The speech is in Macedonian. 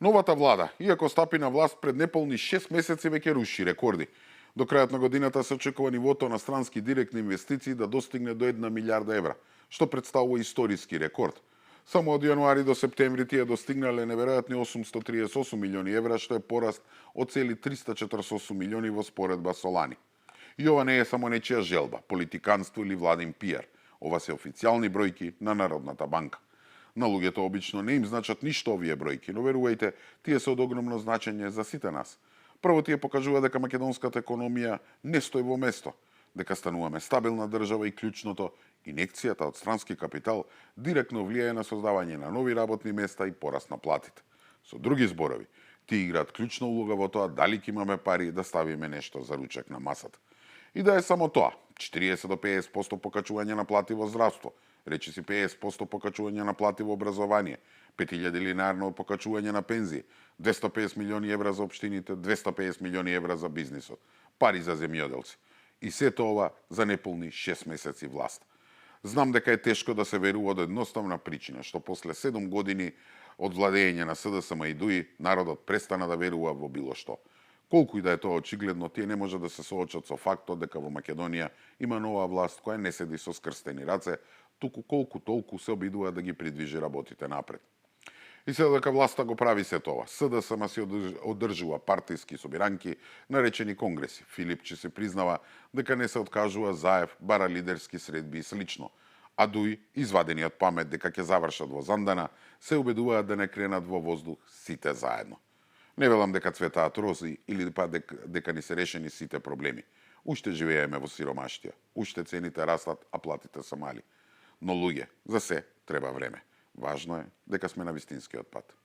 Новата влада, иако стапи на власт пред неполни 6 месеци, веќе руши рекорди. До крајот на годината се очекува нивото на странски директни инвестиции да достигне до 1 милиарда евра, што представува историски рекорд. Само од јануари до септември тие достигнале неверојатни 838 милиони евра, што е пораст од цели 348 милиони во споредба со лани. И ова не е само нечија желба, политиканство или владин пиар. Ова се официјални бројки на Народната банка. На луѓето обично не им значат ништо овие бројки, но верувајте, тие се од огромно значење за сите нас. Прво тие покажува дека македонската економија не стои во место, дека стануваме стабилна држава и клучното, инекцијата од странски капитал директно влијае на создавање на нови работни места и пораст на платите. Со други зборови, тие играат клучна улога во тоа дали ќе имаме пари да ставиме нешто за ручек на масата. И да е само тоа, 40 до 50% покачување на плати во здравство, речиси 50% покачување на плати во образование, 5000 линарно покачување на пензии, 250 милиони евра за општините, 250 милиони евра за бизнисот, пари за земјоделци. И сето ова за неполни 6 месеци власт. Знам дека е тешко да се верува од едноставна причина, што после 7 години од владење на СДСМ и ДУИ, народот престана да верува во било што. Колку и да е тоа очигледно, тие не може да се соочат со фактот дека во Македонија има нова власт која не седи со скрстени раце, туку колку толку се обидува да ги придвижи работите напред. И се дека власта го прави се тоа. СДСМ си одржува партиски собиранки, наречени конгреси. Филипчи се признава дека не се откажува Заев, бара лидерски средби и слично. А ДУИ, извадени од памет дека ќе завршат во Зандана, се убедуваат да не кренат во воздух сите заедно. Не велам дека цветаат рози или па дека ни се решени сите проблеми. Уште живееме во сиромаштија, уште цените растат, а платите се мали. Но луѓе, за се треба време. Важно е дека сме на вистинскиот пат.